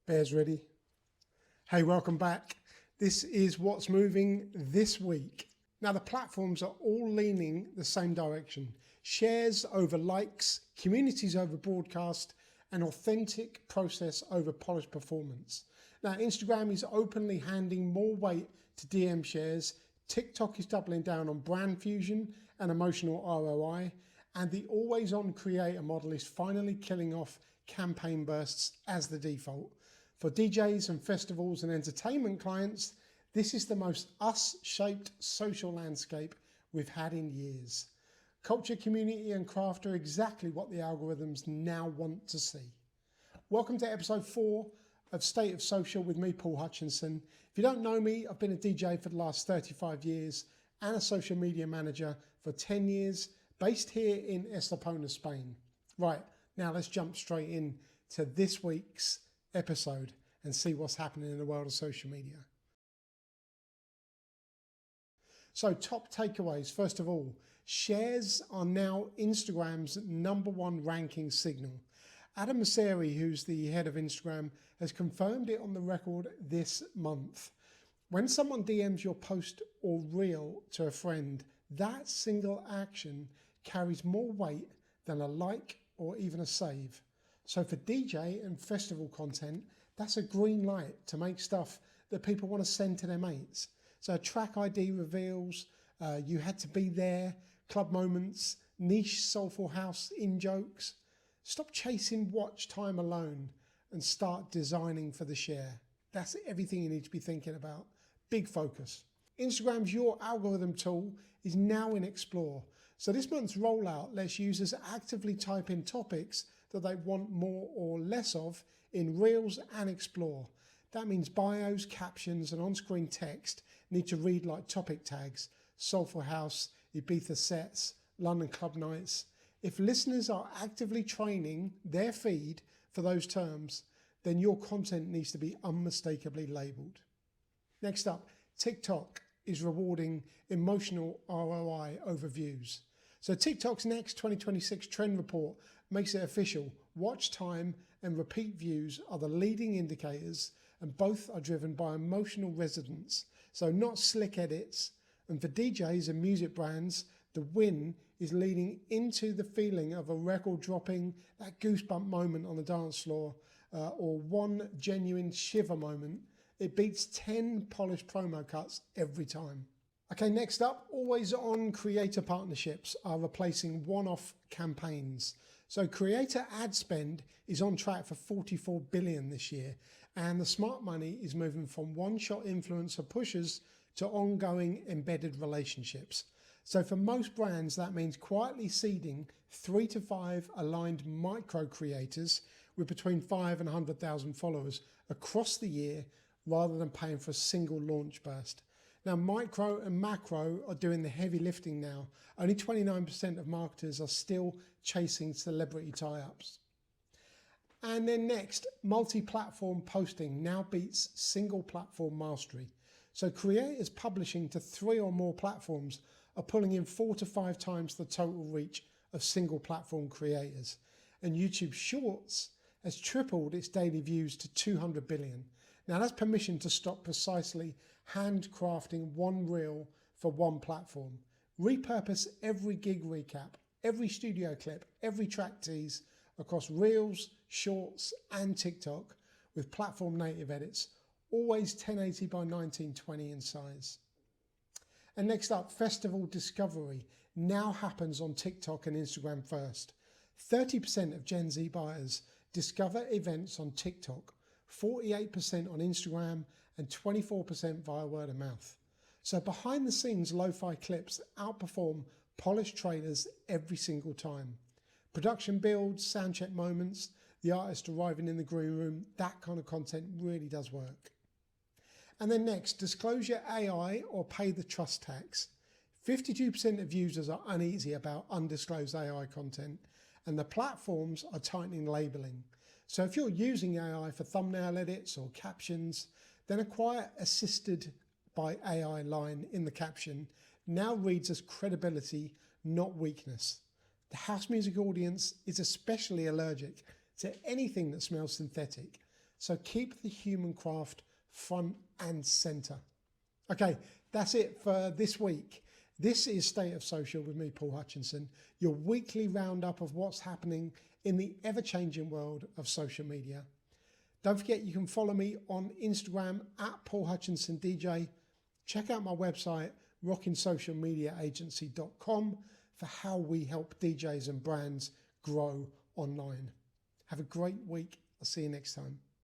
Bears ready? Hey, welcome back. This is what's moving this week. Now, the platforms are all leaning the same direction. Shares over likes, communities over broadcast, and authentic process over polished performance. Now, Instagram is openly handing more weight to DM shares. TikTok is doubling down on brand fusion and emotional ROI. And the always-on creator model is finally killing off campaign bursts as the default. For DJs and festivals and entertainment clients, this is the most us-shaped social landscape we've had in years. Culture, community, and craft are exactly what the algorithms now want to see. Welcome to episode 4 of State of Social with me, Paul Hutchinson. If you don't know me, I've been a DJ for the last 35 years and a social media manager for 10 years, based here in Estepona, Spain. Right, now let's jump straight in to this week's episode and see what's happening in the world of social media. So, top takeaways. First of all, shares are now Instagram's #1 ranking signal. Adam Mosseri, who's the head of Instagram, has confirmed it on the record this month. When someone DMs your post or reel to a friend, that single action carries more weight than a like or even a save. So for DJ and festival content, that's a green light to make stuff that people want to send to their mates. So track ID reveals, you had to be there, club moments, niche soulful house in-jokes. Stop chasing watch time alone and start designing for the share. That's everything you need to be thinking about. Big focus. Instagram's Your Algorithm tool is now in Explore. So this month's rollout lets users actively type in topics that they want more or less of in Reels and Explore. That means bios, captions, and on-screen text need to read like topic tags: Soulful House, Ibiza Sets, London Club Nights. If listeners are actively training their feed for those terms, then your content needs to be unmistakably labeled. Next up, TikTok is rewarding emotional ROI over views. So TikTok's next 2026 trend report makes it official. Watch time and repeat views are the leading indicators, and both are driven by emotional resonance, so not slick edits. And for DJs and music brands, the win is leading into the feeling of a record dropping, that goosebump moment on the dance floor, or one genuine shiver moment. It beats 10 polished promo cuts every time. Okay, next up, always on creator partnerships are replacing one-off campaigns. So creator ad spend is on track for 44 billion this year, and the smart money is moving from one-shot influencer pushers to ongoing embedded relationships. So for most brands, that means quietly seeding 3 to 5 aligned micro creators with between 5 and 100,000 followers across the year, rather than paying for a single launch burst. Now, micro and macro are doing the heavy lifting now. Only 29% of marketers are still chasing celebrity tie-ups. And then next, multi-platform posting now beats single platform mastery. So creators publishing to 3 or more platforms are pulling in 4 to 5 times the total reach of single platform creators. And YouTube Shorts has tripled its daily views to 200 billion. Now that's permission to stop precisely handcrafting one reel for one platform. Repurpose every gig recap, every studio clip, every track tease across Reels, Shorts, and TikTok with platform native edits, always 1080 by 1920 in size. And next up, festival discovery now happens on TikTok and Instagram first. 30% of Gen Z buyers discover events on TikTok, 48% on Instagram, and 24% via word of mouth. So behind the scenes lo-fi clips outperform polished trailers every single time. Production builds, soundcheck moments, the artist arriving in the green room, that kind of content really does work. And then next, Disclosure AI or pay the trust tax. 52% of users are uneasy about undisclosed AI content, and the platforms are tightening labeling. So if you're using AI for thumbnail edits or captions, then a quiet assisted by AI line in the caption now reads as credibility, not weakness. The house music audience is especially allergic to anything that smells synthetic. So keep the human craft front and center. Okay, that's it for this week. This is State of Social with me, Paul Hutchinson, your weekly roundup of what's happening in the ever-changing world of social media. Don't forget you can follow me on Instagram at Paul Hutchinson DJ. Check out my website, rockinsocialmediaagency.com, for how we help DJs and brands grow online. Have a great week. I'll see you next time.